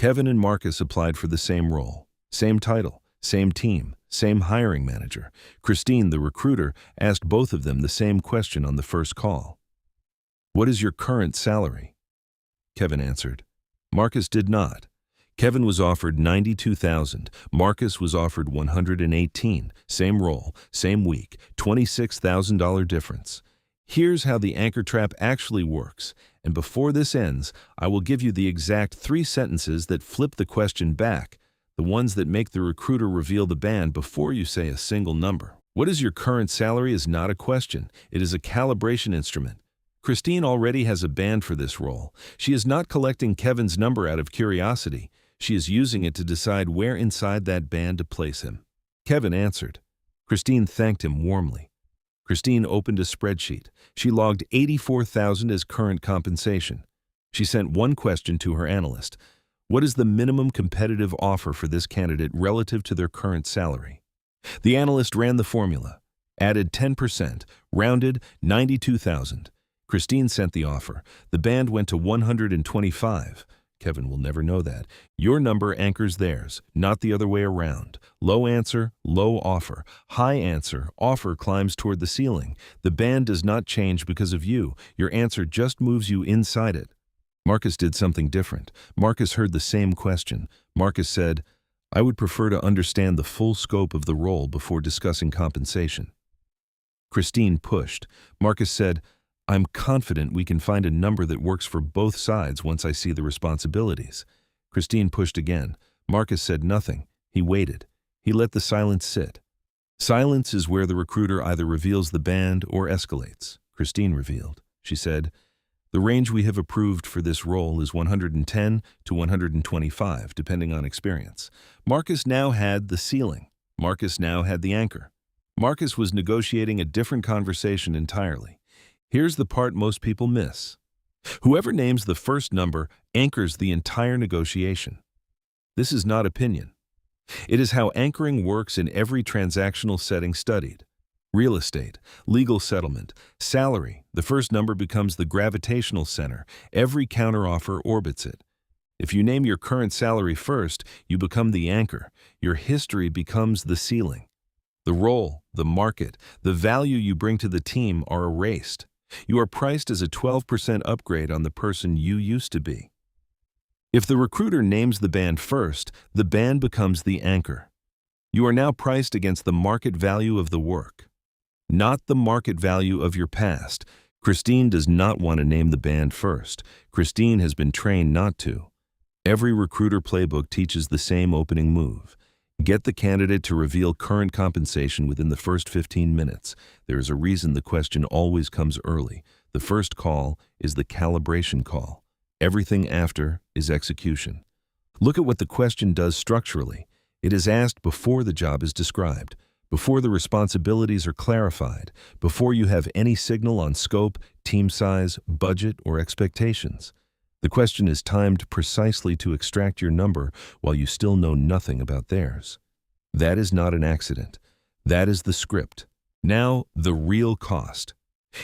Kevin and Marcus applied for the same role, same title, same team, same hiring manager. Christine, the recruiter, asked both of them the same question on the first call. "What is your current salary?" Kevin answered. Marcus did not. Kevin was offered $92,000. Marcus was offered $118,000. Same role, same week, $26,000 difference. Here's how the anchor trap actually works, and before this ends, I will give you the exact 3 sentences that flip the question back, the ones that make the recruiter reveal the band before you say a single number. What is your current salary is not a question. It is a calibration instrument. Christine already has a band for this role. She is not collecting Kevin's number out of curiosity. She is using it to decide where inside that band to place him. Kevin answered. Christine thanked him warmly. Christine opened a spreadsheet. She logged $84,000 as current compensation. She sent one question to her analyst. What is the minimum competitive offer for this candidate relative to their current salary? The analyst ran the formula, added 10%, rounded $92,000. Christine sent the offer. The band went to $125,000. Kevin will never know that. Your number anchors theirs, not the other way around. Low answer, low offer. High answer, offer climbs toward the ceiling. The band does not change because of you. Your answer just moves you inside it. Marcus did something different. Marcus heard the same question. Marcus said, I would prefer to understand the full scope of the role before discussing compensation. Christine pushed. Marcus said, I'm confident we can find a number that works for both sides once I see the responsibilities. Christine pushed again. Marcus said nothing. He waited. He let the silence sit. Silence is where the recruiter either reveals the band or escalates. Christine revealed. She said, the range we have approved for this role is 110 to 125, depending on experience. Marcus now had the ceiling. Marcus now had the anchor. Marcus was negotiating a different conversation entirely. Here's the part most people miss. Whoever names the first number anchors the entire negotiation. This is not opinion. It is how anchoring works in every transactional setting studied. Real estate, legal settlement, salary, the first number becomes the gravitational center. Every counteroffer orbits it. If you name your current salary first, you become the anchor. Your history becomes the ceiling. The role, the market, the value you bring to the team are erased. You are priced as a 12% upgrade on the person you used to be. If the recruiter names the band first, the band becomes the anchor. You are now priced against the market value of the work, not the market value of your past. Christine does not want to name the band first. Christine has been trained not to. Every recruiter playbook teaches the same opening move. Get the candidate to reveal current compensation within the first 15 minutes. There is a reason the question always comes early. The first call is the calibration call. Everything after is execution. Look at what the question does structurally. It is asked before the job is described, before the responsibilities are clarified, before you have any signal on scope, team size, budget, or expectations. The question is timed precisely to extract your number while you still know nothing about theirs. That is not an accident. That is the script. Now, the real cost.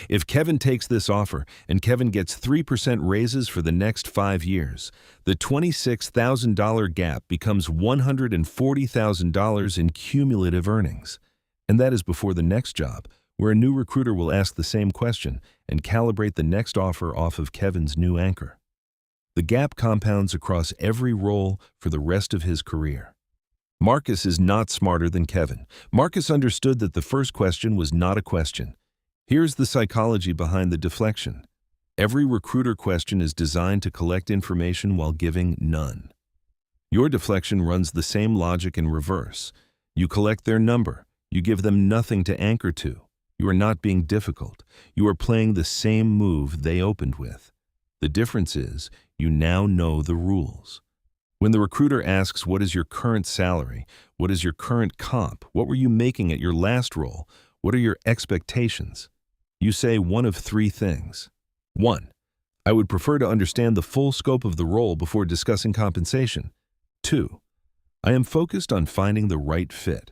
If Kevin takes this offer and Kevin gets 3% raises for the next 5 years, the $26,000 gap becomes $140,000 in cumulative earnings. And that is before the next job, where a new recruiter will ask the same question and calibrate the next offer off of Kevin's new anchor. The gap compounds across every role for the rest of his career. Marcus is not smarter than Kevin. Marcus understood that the first question was not a question. Here's the psychology behind the deflection. Every recruiter question is designed to collect information while giving none. Your deflection runs the same logic in reverse. You collect their number. You give them nothing to anchor to. You are not being difficult. You are playing the same move they opened with. The difference is, you now know the rules. When the recruiter asks, what is your current salary? What is your current comp? What were you making at your last role? What are your expectations? You say one of 3 things. 1. I would prefer to understand the full scope of the role before discussing compensation. 2. I am focused on finding the right fit.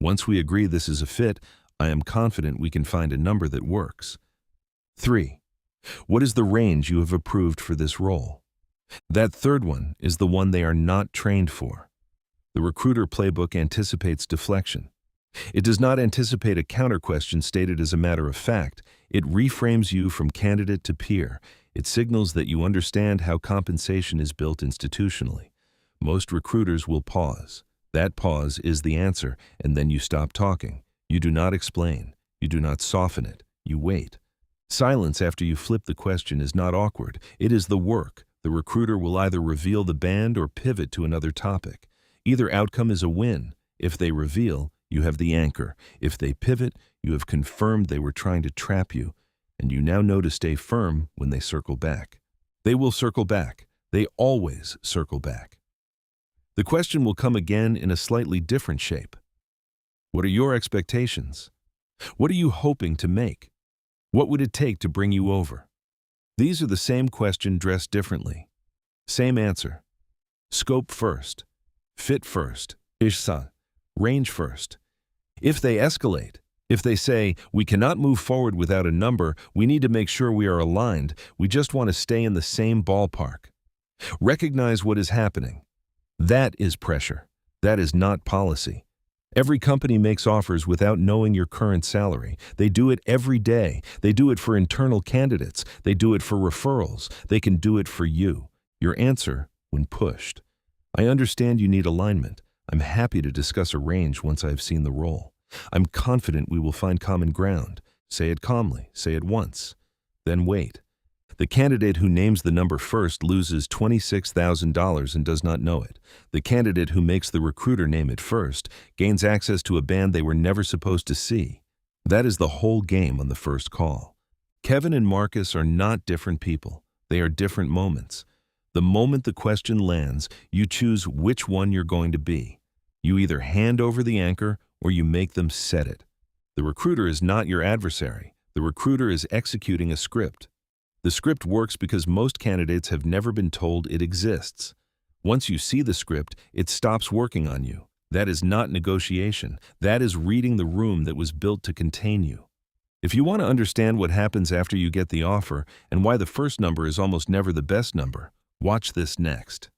Once we agree this is a fit, I am confident we can find a number that works. 3. What is the range you have approved for this role? That third one is the one they are not trained for. The recruiter playbook anticipates deflection. It does not anticipate a counter question stated as a matter of fact. It reframes you from candidate to peer. It signals that you understand how compensation is built institutionally. Most recruiters will pause. That pause is the answer, and then you stop talking. You do not explain. You do not soften it. You wait. Silence after you flip the question is not awkward. It is the work. The recruiter will either reveal the band or pivot to another topic. Either outcome is a win. If they reveal, you have the anchor. If they pivot, you have confirmed they were trying to trap you, and you now know to stay firm when they circle back. They will circle back. They always circle back. The question will come again in a slightly different shape. What are your expectations? What are you hoping to make? What would it take to bring you over? These are the same question dressed differently. Same answer. Scope first. Fit first. Ishsa. Range first. If they escalate, if they say, we cannot move forward without a number, we need to make sure we are aligned, we just want to stay in the same ballpark. Recognize what is happening. That is pressure. That is not policy. Every company makes offers without knowing your current salary. They do it every day. They do it for internal candidates. They do it for referrals. They can do it for you. Your answer when pushed. I understand you need alignment. I'm happy to discuss a range once I've seen the role. I'm confident we will find common ground. Say it calmly. Say it once. Then wait. The candidate who names the number first loses $26,000 and does not know it. The candidate who makes the recruiter name it first gains access to a band they were never supposed to see. That is the whole game on the first call. Kevin and Marcus are not different people. They are different moments. The moment the question lands, you choose which one you're going to be. You either hand over the anchor or you make them set it. The recruiter is not your adversary. The recruiter is executing a script. The script works because most candidates have never been told it exists. Once you see the script, it stops working on you. That is not negotiation. That is reading the room that was built to contain you. If you want to understand what happens after you get the offer and why the first number is almost never the best number, watch this next.